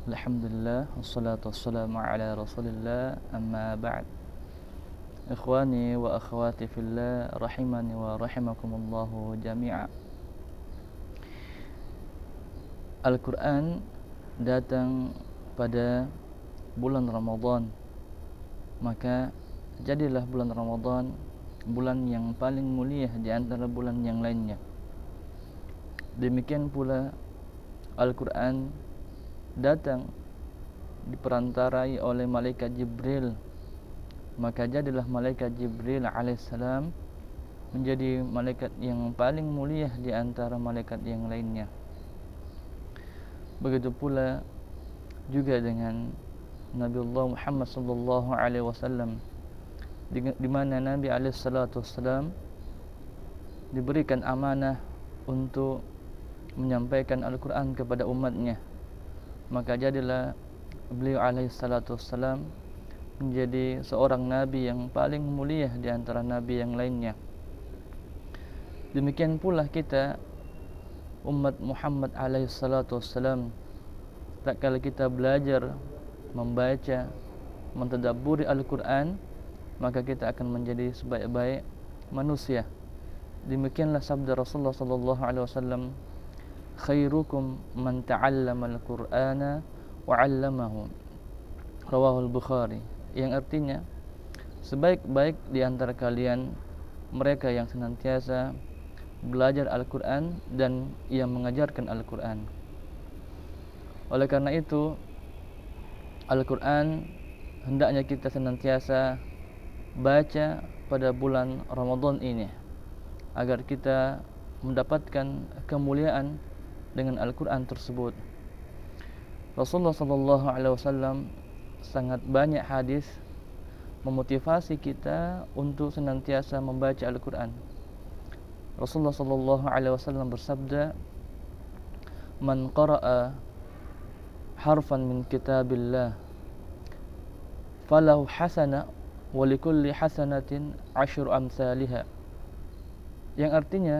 Alhamdulillah, wassalatu wassalamu ala rasulillah, amma ba'd. Ikhwani wa akhwati fillah, rahimani wa rahimakumullahu jami'a. Al-Quran datang pada bulan Ramadan, maka jadilah bulan Ramadan bulan yang paling mulia di antara bulan yang lainnya. Demikian pula Al-Quran datang diperantarai oleh malaikat Jibril, maka jadilah malaikat Jibril alaihissalam menjadi malaikat yang paling mulia di antara malaikat yang lainnya. Begitu pula juga dengan Nabiullah Muhammad sallallahu alaihi wasallam, di mana Nabi alaihi salatu wasallam diberikan amanah untuk menyampaikan Al-Quran kepada umatnya, maka jadilah beliau alaihi salatu wassalam menjadi seorang nabi yang paling mulia di antara nabi yang lainnya. Demikian pula kita umat Muhammad alaihi salatu wassalam, tak kala kita belajar membaca, mentadabburi Al-Quran, maka kita akan menjadi sebaik-baik manusia. Demikianlah sabda Rasulullah sallallahu alaihi wasallam, khairukum man ta'allama al-Qur'ana wa 'allamahu, rawahul Bukhari, yang artinya sebaik-baik di antara kalian mereka yang senantiasa belajar Al-Quran dan yang mengajarkan Al-Quran. Oleh karena itu, Al-Quran hendaknya kita senantiasa baca pada bulan Ramadan ini, agar kita mendapatkan kemuliaan dengan Al-Quran tersebut. Rasulullah SAW sangat banyak hadis memotivasi kita untuk senantiasa membaca Al-Quran. Rasulullah SAW bersabda, man qara'a harfan min kitabillah falahu hasana wa likulli hasanatin 10 amsalihha. Yang artinya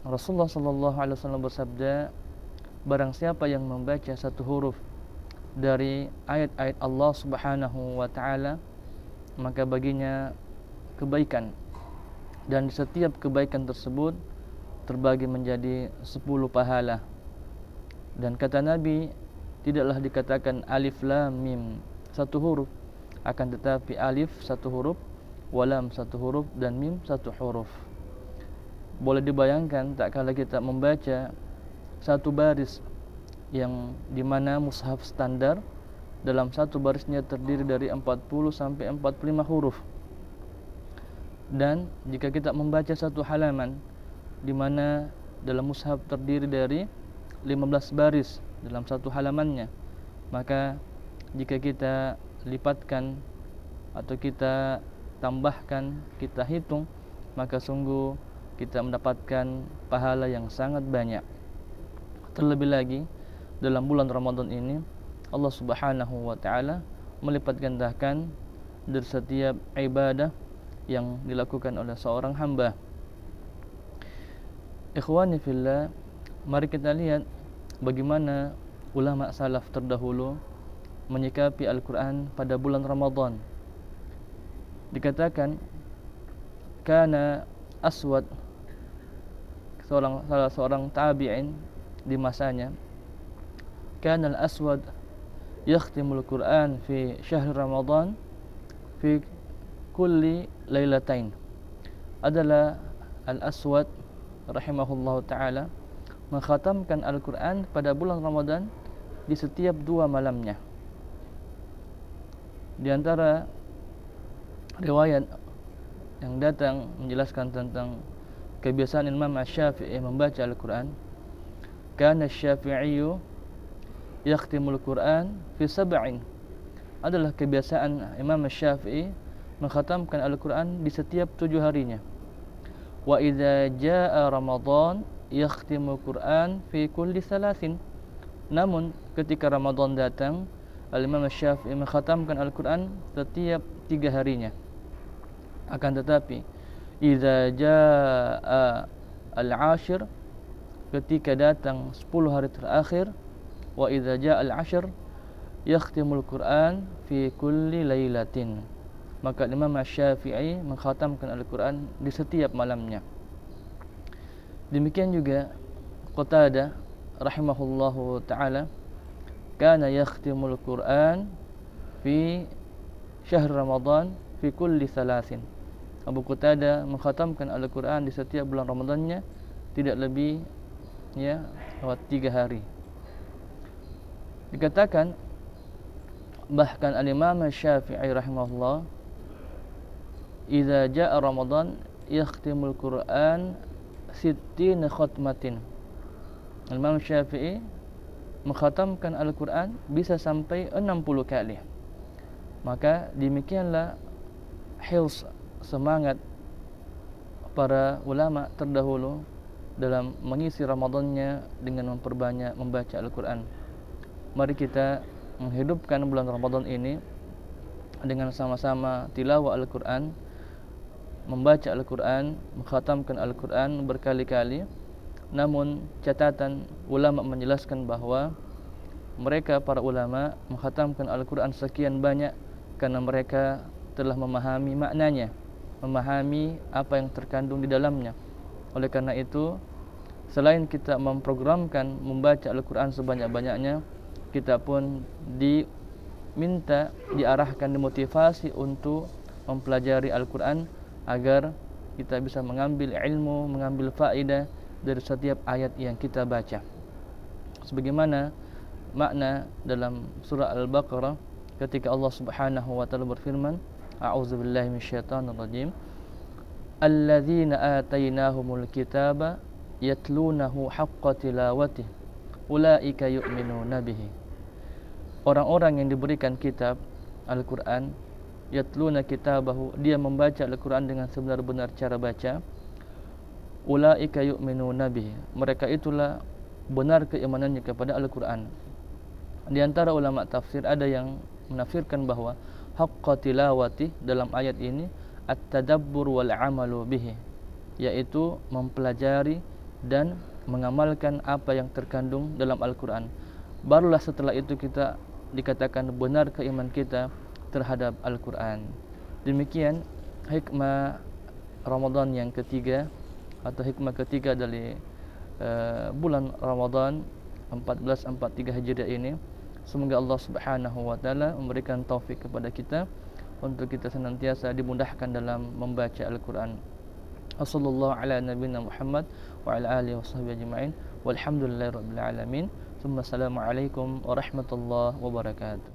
Rasulullah SAW bersabda, barang siapa yang membaca satu huruf dari ayat-ayat Allah Subhanahu wa ta'ala, maka baginya kebaikan, dan setiap kebaikan tersebut terbagi menjadi 10 pahala. Dan kata Nabi, tidaklah dikatakan alif lam mim satu huruf, akan tetapi alif satu huruf, walam satu huruf, dan mim satu huruf. Boleh dibayangkan tak kala kita membaca satu baris yang dimana mushaf standar dalam satu barisnya terdiri dari 40 sampai 45 huruf, dan jika kita membaca satu halaman dimana dalam mushaf terdiri dari 15 baris dalam satu halamannya, maka jika kita lipatkan atau kita tambahkan, kita hitung, maka sungguh kita mendapatkan pahala yang sangat banyak. Terlebih lagi dalam bulan Ramadan ini, Allah Subhanahu wa ta'ala melipat gandakan dari setiap ibadah yang dilakukan oleh seorang hamba. Ikhwani fillah, mari kita lihat bagaimana ulama salaf terdahulu menyikapi Al-Quran pada bulan Ramadan. Dikatakan, kana Aswad, salah seorang tabi'in di masanya, kana al-Aswad yakhtimul Quran fi syahr Ramadan fi kulli lailatain. Adalah al-Aswad rahimahullahu ta'ala mengkhatamkan Al-Quran pada bulan Ramadan di setiap 2 malamnya. Di antara riwayat yang datang menjelaskan tentang kebiasaan Imam Asy-Syafi'i membaca Al-Quran, kana Asy-Syafi'iyyu yakhtimul Quran fi sab'in. Adalah kebiasaan Imam Asy-Syafi'i mengkhatamkan Al-Quran di setiap 7 harinya. Wa idza jaa Ramadan yakhtimul Quran fi kulli thalathin. Namun ketika Ramadan datang, Al-Imam Asy-Syafi'i mengkhatamkan Al-Quran setiap 3 harinya. Akan tetapi idza jaa al-ashir, ketika datang 10 hari terakhir, wa idza jaa al-ashr yakhtimul Quran fi kulli lailatin. Maka Imam Syafi'i mengkhatamkan Al-Quran di setiap malamnya. Demikian juga Qatadah rahimahullahu ta'ala, kana yakhtimul Quran fi syahr Ramadan fi kulli thalathin. Abu Qatadah mengkhatamkan Al-Quran di setiap bulan Ramadannya, tidak lebih lewat 3 hari. Dikatakan bahkan Al-Imam Syafi'i rahimahullah, idza jaa Ramadan yakhtimul Quran 60 khatmatin. Al-Imam Syafi'i mengkhatamkan Al-Quran bisa sampai 60 kali. Maka demikianlah hils, semangat para ulama terdahulu dalam mengisi Ramadannya dengan memperbanyak membaca Al-Quran. Mari kita menghidupkan bulan Ramadan ini dengan sama-sama tilawah Al-Quran, membaca Al-Quran, mengkhatamkan Al-Quran berkali-kali. Namun catatan ulama menjelaskan bahwa mereka para ulama mengkhatamkan Al-Quran sekian banyak karena mereka telah memahami maknanya, memahami apa yang terkandung di dalamnya. Oleh karena itu, selain kita memprogramkan membaca Al-Quran sebanyak-banyaknya, kita pun diminta, diarahkan, dimotivasi untuk mempelajari Al-Quran agar kita bisa mengambil ilmu, mengambil faedah dari setiap ayat yang kita baca. Sebagaimana makna dalam surah Al-Baqarah ketika Allah Subhanahu wa taala berfirman, a'udzubillahi minasyaitonir rajim, alladzina atainahumul kitaba yatlunahu haqqa tilawatih ulaika yu'minuna bihi. Orang-orang yang diberikan kitab Al-Quran, yatluna kitabahu, dia membaca Al-Quran dengan sebenar-benar cara baca, ulaika yu'minuna bihi, mereka itulah benar keimanannya kepada Al-Quran. Di antara ulama tafsir ada yang menafsirkan bahwa haqqa tilawati dalam ayat ini at-tadabbur wal amalu bihi, yaitu mempelajari dan mengamalkan apa yang terkandung dalam Al-Quran. Barulah setelah itu kita dikatakan benar keimanan kita terhadap Al-Quran. Demikian hikmah Ramadan yang ketiga, atau hikmah ketiga dari bulan Ramadan 1443 Hijriah ini. Semoga Allah Subhanahu wa taala memberikan taufik kepada kita untuk kita senantiasa dimudahkan dalam membaca Al-Quran. Wassallallahu ala nabiyina Muhammad wa ala alihi washabbihi ajma'in. Walhamdulillahirabbil alamin. Assalamualaikum warahmatullahi wabarakatuh.